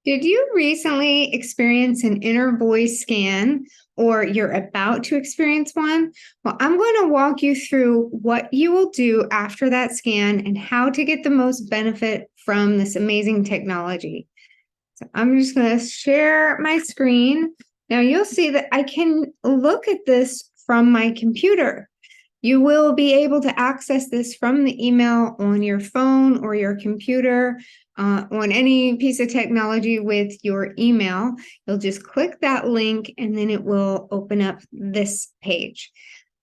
Did you recently experience an inner voice scan or you're about to experience one? Well, I'm going to walk you through what you will do after that scan and how to get the most benefit from this amazing technology. So I'm just going to share my screen. Now you'll see that I can look at this from my computer. You will be able to access this from the email on your phone or your computer, on any piece of technology with your email. You'll just click that link and then it will open up this page.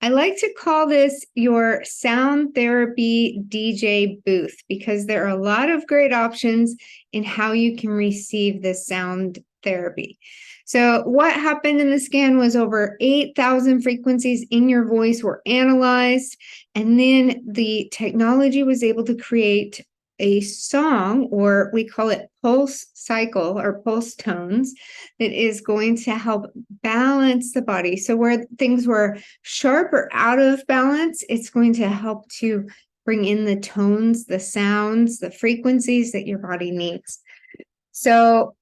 I like to call this your sound therapy DJ booth because there are a lot of great options in how you can receive this sound therapy. So what happened in the scan was over 8,000 frequencies in your voice were analyzed, and then the technology was able to create a song, or we call it pulse cycle or pulse tones, that is going to help balance the body. So where things were sharp or out of balance, it's going to help to bring in the tones, the sounds, the frequencies that your body needs. So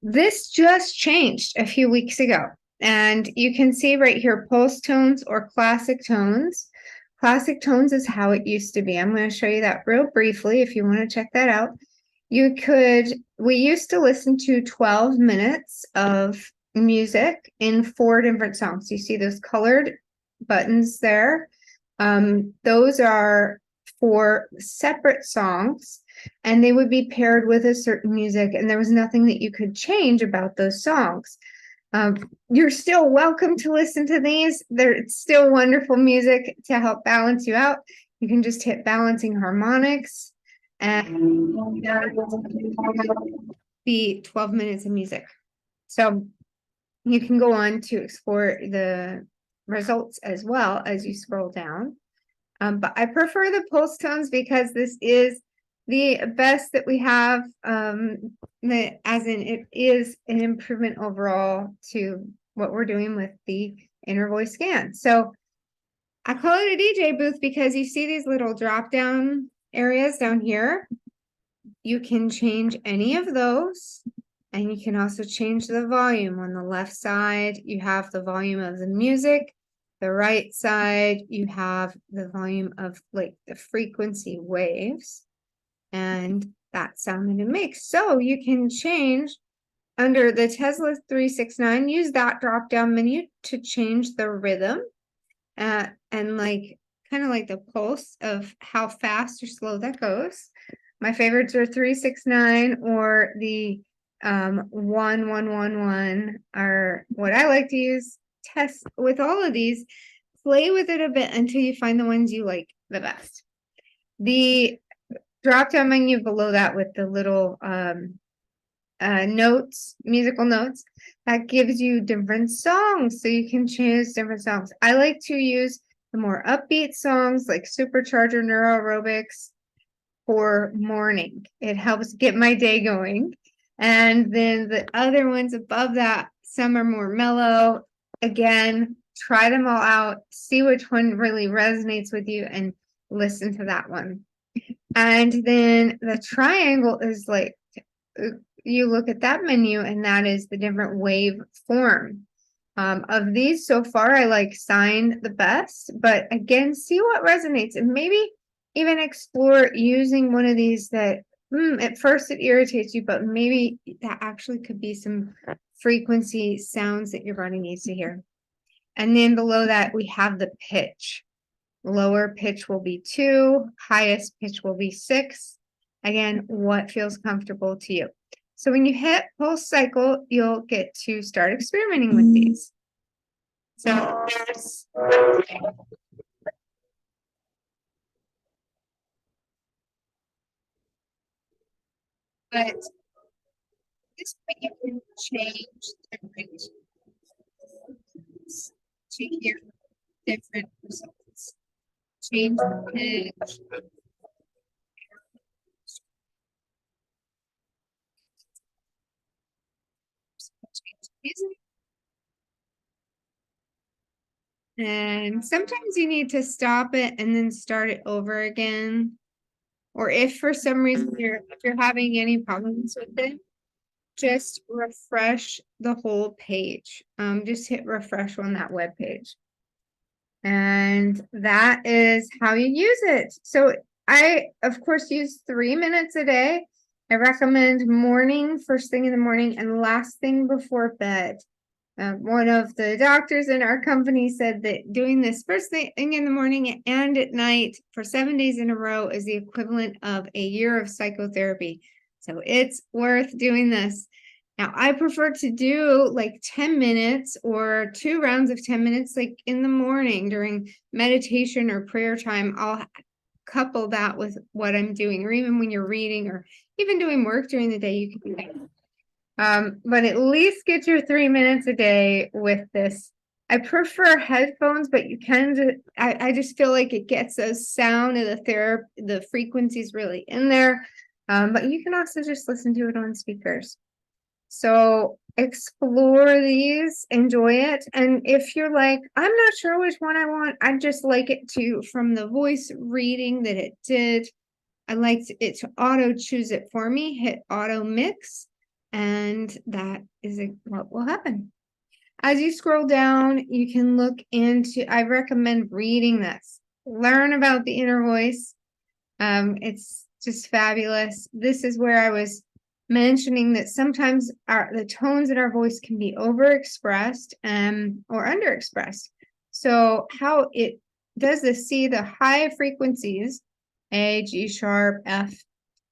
this just changed a few weeks ago, and you can see right here, pulse tones or classic tones. Classic tones is how it used to be. I'm going to show you that real briefly if you want to check that out. We used to listen to 12 minutes of music in 4 different songs. You see those colored buttons there? Those are 4 separate songs, and they would be paired with a certain music, and there was nothing that you could change about those songs. You're still welcome to listen to these. They're still wonderful music to help balance you out. You can just hit balancing harmonics and be 12 minutes of music. So you can go on to explore the results as well as you scroll down. But I prefer the pulse tones because this is the best that we have, as in it is an improvement overall to what we're doing with the inner voice scan. So I call it a DJ booth because you see these little drop down areas down here. You can change any of those, and you can also change the volume. On the left side, you have the volume of the music. The right side, you have the volume of like the frequency waves and that sound that it makes. So you can change under the Tesla 369, use that drop down menu to change the rhythm, and like kind of like the pulse of how fast or slow that goes. My favorites are 369 or the 1111 are what I like to use. Test with all of these, play with it a bit until you find the ones you like the best. The drop down menu below that with the little notes, musical notes, that gives you different songs, so you can choose different songs. I like to use the more upbeat songs like Supercharger Neuro Aerobics for morning. It helps get my day going. And then the other ones above that, some are more mellow. Again, try them all out, see which one really resonates with you, and listen to that one. And then the triangle is like, you look at that menu, and that is the different wave form. Of these so far, I like Sine the best, but again, see what resonates, and maybe even explore using one of these that at first it irritates you, but maybe that actually could be some frequency sounds that your body needs to hear. And then below that, we have the pitch. Lower pitch will be 2, highest pitch will be 6. Again, what feels comfortable to you. So when you hit pulse cycle, you'll get to start experimenting with these. So there's but this way you can change different to hear different results. Change the pitch. Change music. And sometimes you need to stop it and then start it over again. Or if for some reason if you're having any problems with it, just refresh the whole page. Just hit refresh on that web page. And that is how you use it. So I, of course, use 3 minutes a day. I recommend morning, first thing in the morning, and last thing before bed. One of the doctors in our company said that doing this first thing in the morning and at night for 7 days in a row is the equivalent of a year of psychotherapy. So it's worth doing this. Now, I prefer to do like 10 minutes or 2 rounds of 10 minutes, like in the morning during meditation or prayer time. I'll couple that with what I'm doing, or even when you're reading or even doing work during the day, you can do that. But at least get your 3 minutes a day with this. I prefer headphones, but you can, I just feel like it gets the sound of the frequencies really in there. But you can also just listen to it on speakers. So explore these, enjoy it. And if you're like, I'm not sure which one I want, I just like it to, from the voice reading that it did, I liked it to auto choose it for me, hit auto mix, and that is what will happen. As you scroll down, you can look into, I recommend reading this. Learn about the inner voice. It's just fabulous. This is where I was mentioning that sometimes the tones in our voice can be overexpressed or underexpressed. So how it does this, see the high frequencies, A, G sharp, F,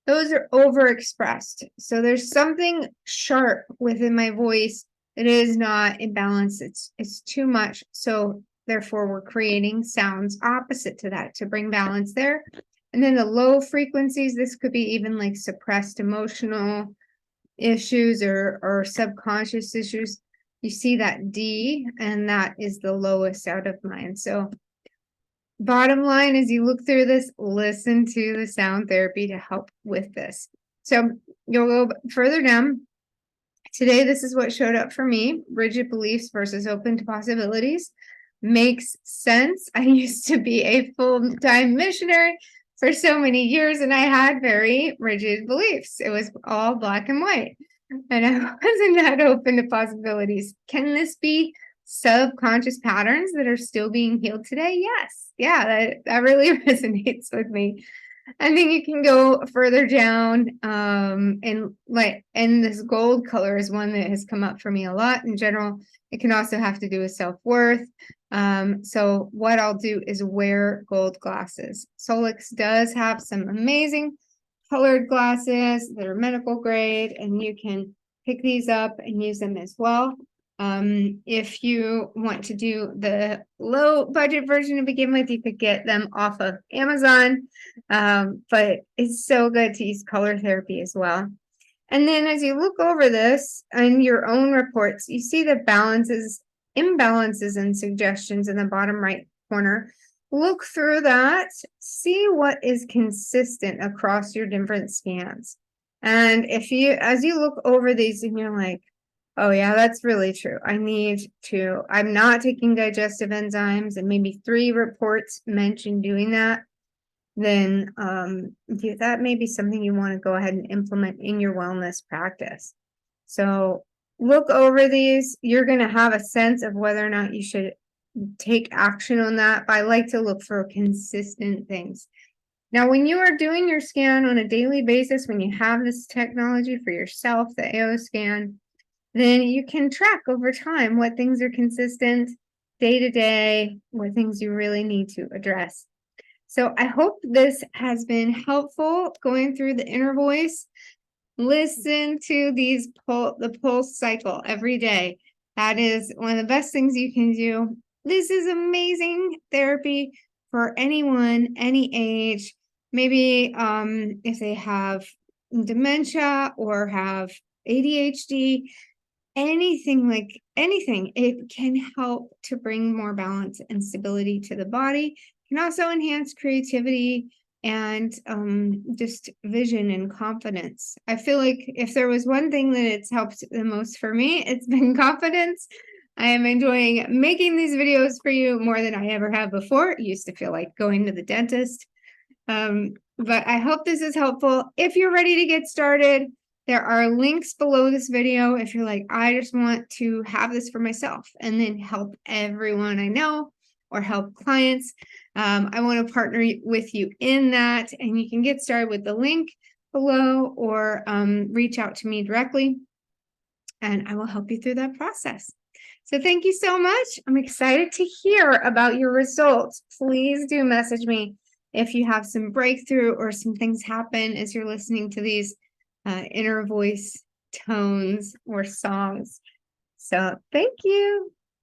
those are overexpressed. So there's something sharp within my voice that is not in balance. It's too much. So therefore we're creating sounds opposite to that to bring balance there. And then the low frequencies, this could be even like suppressed emotional issues or subconscious issues. You see that D, and that is the lowest out of mine. So bottom line, as you look through this, listen to the sound therapy to help with this. So you'll go further down. Today, this is what showed up for me: rigid beliefs versus open to possibilities. Makes sense. I used to be a full-time missionary for so many years, and I had very rigid beliefs. It was all black and white, and I wasn't that open to possibilities. Can this be subconscious patterns that are still being healed today? Yes. Yeah, that really resonates with me. And then you can go further down, and this gold color is one that has come up for me a lot in general. It can also have to do with self-worth. So what I'll do is wear gold glasses. Solix does have some amazing colored glasses that are medical grade, and you can pick these up and use them as well. If you want to do the low budget version to begin with, you could get them off of Amazon. But it's so good to use color therapy as well. And then as you look over this in your own reports, you see the imbalances and suggestions in the bottom right corner. Look through that, see what is consistent across your different scans. And as you look over these and you're like, oh yeah, that's really true. I'm not taking digestive enzymes, and maybe 3 reports mention doing that, then that may be something you want to go ahead and implement in your wellness practice. So look over these. You're going to have a sense of whether or not you should take action on that, but I like to look for consistent things. Now, when you are doing your scan on a daily basis, when you have this technology for yourself, the AO scan, then you can track over time what things are consistent day to day, what things you really need to address. So I hope this has been helpful going through the inner voice. Listen to the pulse cycle every day. That is one of the best things you can do. This is amazing therapy for anyone, any age. Maybe if they have dementia or have ADHD, anything, it can help to bring more balance and stability to the body. It can also enhance creativity and just vision and confidence. I feel like if there was one thing that it's helped the most for me, it's been confidence. I am enjoying making these videos for you more than I ever have before. It used to feel like going to the dentist. But I hope this is helpful. If you're ready to get started, There are links below this video if you're like, I just want to have this for myself and then help everyone I know or help clients. I want to partner with you in that, and you can get started with the link below or reach out to me directly and I will help you through that process. So thank you so much. I'm excited to hear about your results. Please do message me if you have some breakthrough or some things happen as you're listening to these inner voice tones or songs. So thank you.